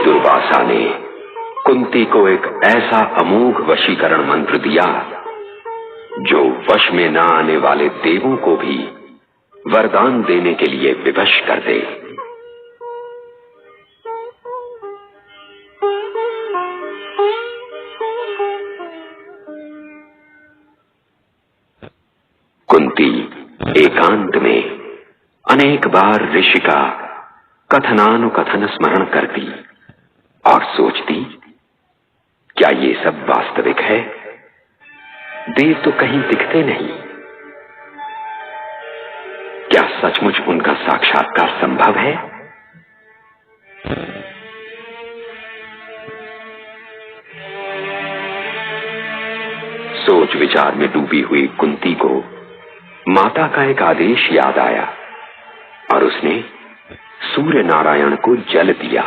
दुर्वासा ने कुंती को एक ऐसा अमोघ वशीकरण मंत्र दिया जो वश में न आने वाले देवों को भी वरदान देने के लिए विवश कर दे। कुंती एकांत में अनेक बार ऋषि का कथनानुकथन स्मरण करती और सोचती, क्या ये सब वास्तविक है? देव तो कहीं दिखते नहीं। क्या सचमुच उनका साक्षात्कार संभव है? सोच विचार में डूबी हुई कुंती को माता का एक आदेश याद आया और उसने सूर्य नारायण को जल दिया।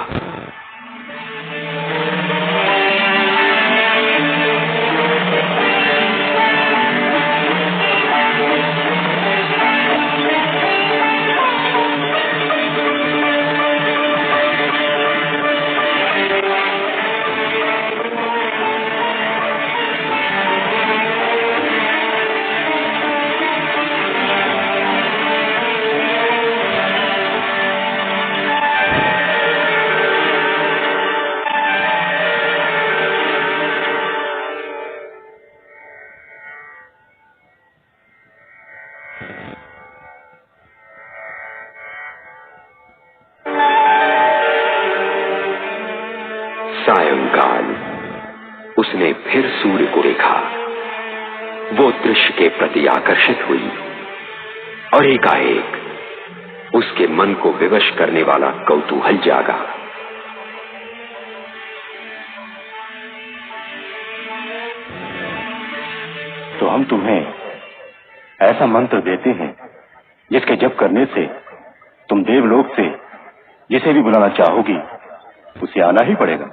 सायंकाल उसने फिर सूर्य को देखा। वो दृश्य के प्रति आकर्षित हुई और एकाएक उसके मन को विवश करने वाला कौतूहल जागा। तो हम तुम्हें ऐसा मंत्र देते हैं जिसके जप करने से तुम देवलोक से जिसे भी बुलाना चाहोगी उसे आना ही पड़ेगा।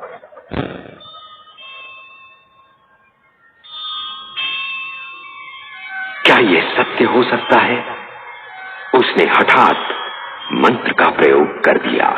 क्या ये सत्य हो सकता है? उसने हठात मंत्र का प्रयोग कर दिया।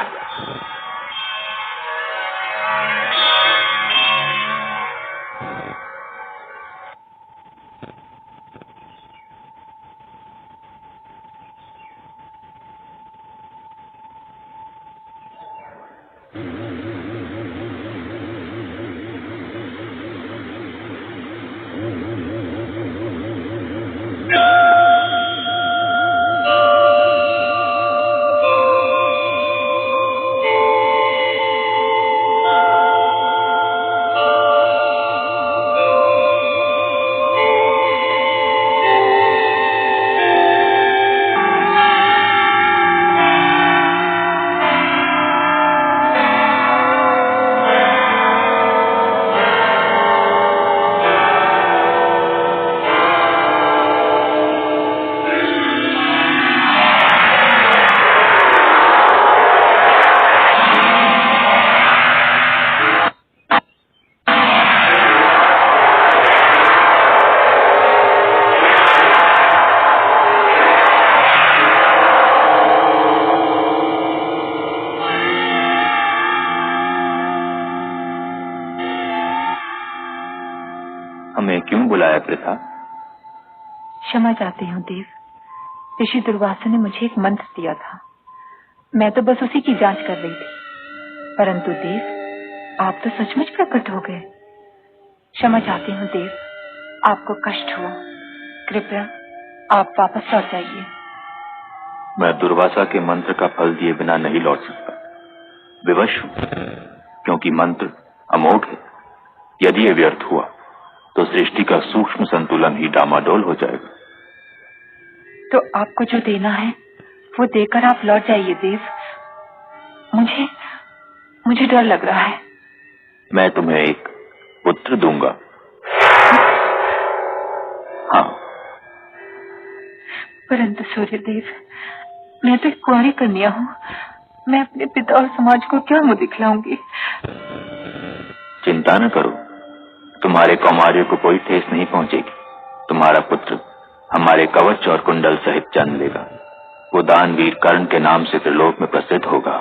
हमें क्यों बुलाया प्रथा? क्षमा चाहती हूँ देव। ऋषि दुर्वासा ने मुझे एक मंत्र दिया था, मैं तो बस उसी की जांच कर रही थी। परंतु देव, आप तो सचमुच प्रकट हो गए। क्षमा चाहती हूँ देव, आपको कष्ट हुआ। कृपया आप वापस लौट जाइए। मैं दुर्वासा के मंत्र का फल दिए बिना नहीं लौट सकता। विवश हूँ क्योंकि मंत्र अमोघ है। यदि ये व्यर्थ हुआ तो सृष्टि का सूक्ष्म संतुलन ही डामाडोल हो जाएगा। तो आपको जो देना है वो देकर आप लौट जाइए देव। मुझे डर लग रहा है। मैं तुम्हें एक पुत्र दूंगा। हाँ। परंतु सूर्यदेव, मैं तो एक कुंवारी कन्या हूँ। मैं अपने पिता और समाज को क्या मुंह दिखलाऊंगी? चिंता न करो, तुम्हारे कौमार्य को कोई ठेस नहीं पहुंचेगी। तुम्हारा पुत्र हमारे कवच और कुंडल सहित जन्म लेगा। वो दानवीर कर्ण के नाम से त्रिलोक में प्रसिद्ध होगा।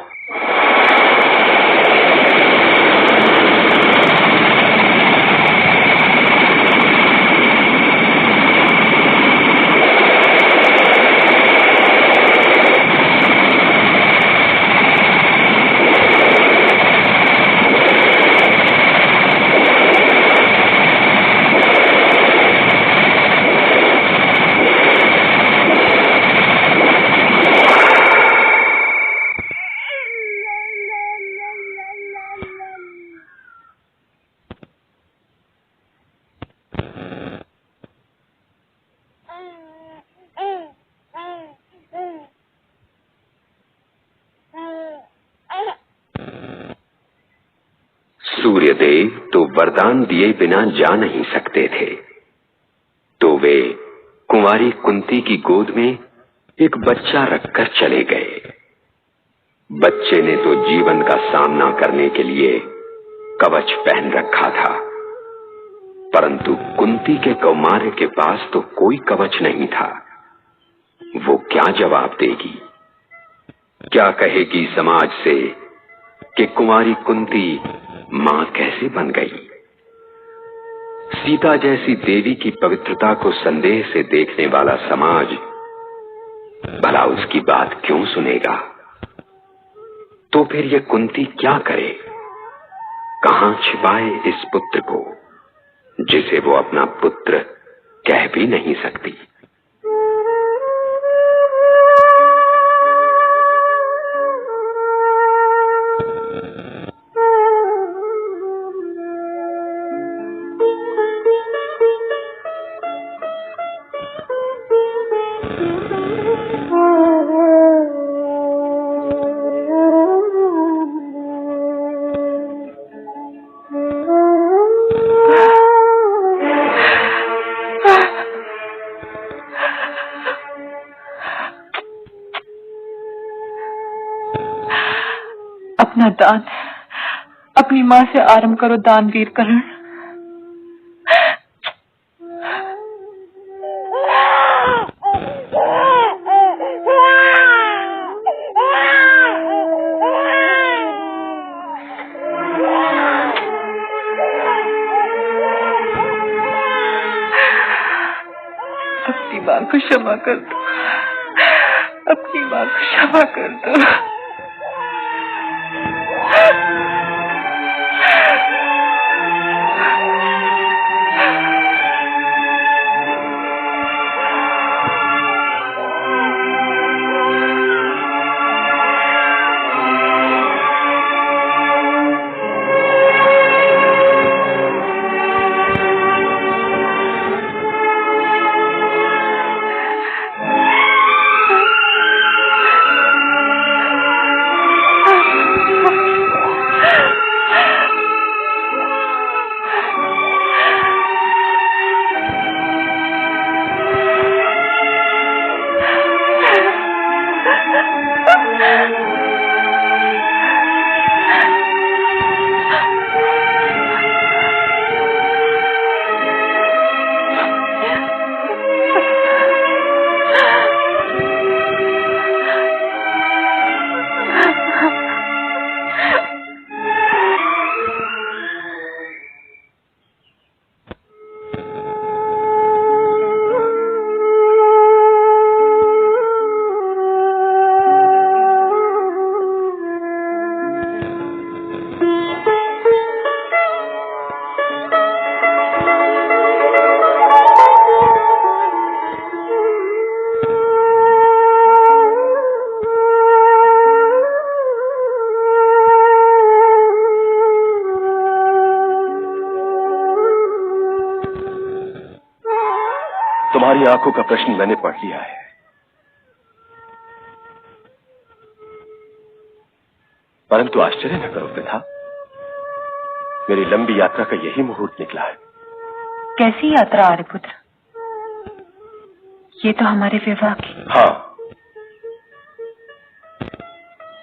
सूर्यदेव तो वरदान दिए बिना जा नहीं सकते थे, तो वे कुंवारी कुंती की गोद में एक बच्चा रखकर चले गए। बच्चे ने तो जीवन का सामना करने के लिए कवच पहन रखा था, परंतु कुंती के कौमार्य के पास तो कोई कवच नहीं था। वो क्या जवाब देगी? क्या कहेगी समाज से कि कुंवारी कुंती मां कैसे बन गई? सीता जैसी देवी की पवित्रता को संदेह से देखने वाला समाज भला उसकी बात क्यों सुनेगा? तो फिर ये कुंती क्या करे? कहां छिपाए इस पुत्र को जिसे वो अपना पुत्र कह भी नहीं सकती? अपना दान अपनी मां से आरंभ करो दानवीर करण। अपनी मां को क्षमा कर दो, अपनी मां को क्षमा कर दो। तुम्हारी आंखों का प्रश्न मैंने पढ़ लिया है। परंतु आश्चर्य न करो प्रथा, मेरी लंबी यात्रा का यही मुहूर्त निकला है। कैसी यात्रा आर्यपुत्र? ये तो हमारे विवाह की। हाँ,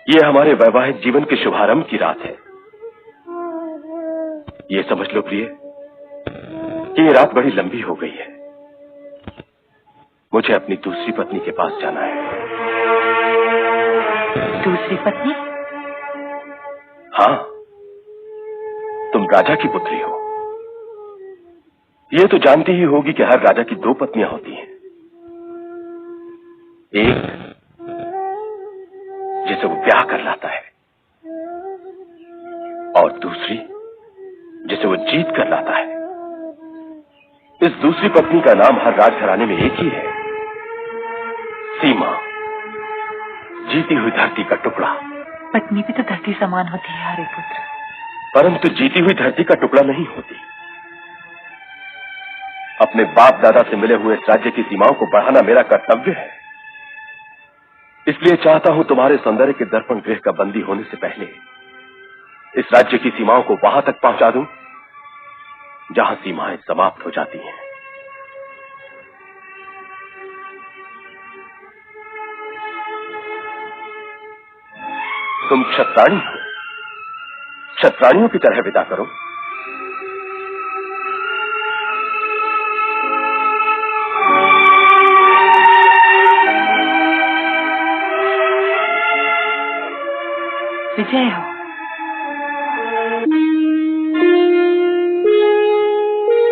ये हमारे वैवाहिक जीवन के शुभारंभ की रात है। ये समझ लो प्रिय कि ये रात बड़ी लंबी हो गई है। मुझे अपनी दूसरी पत्नी के पास जाना है। दूसरी पत्नी? हाँ, तुम राजा की पुत्री हो। ये तो जानती ही होगी कि हर राजा की दो पत्नियां होती हैं। एक जिसे वो ब्याह कर लाता है और दूसरी जिसे वो जीत कर लाता है। इस दूसरी पत्नी का नाम हर राजघराने में एक ही है, सीमा, जीती हुई धरती का टुकड़ा। पत्नी भी तो धरती समान होती है आर्यपुत्र। परंतु जीती हुई धरती का टुकड़ा नहीं होती। अपने बाप दादा से मिले हुए इस राज्य की सीमाओं को बढ़ाना मेरा कर्तव्य है। इसलिए चाहता हूं तुम्हारे सौंदर्य के दर्पण गृह का बंदी होने से पहले इस राज्य की सीमाओं को वहां तक पहुंचा दूं जहां सीमाएं समाप्त हो जाती हैं। तुम क्षत्राणी हो, क्षत्राणियों की तरह विदा करो। विजय हो।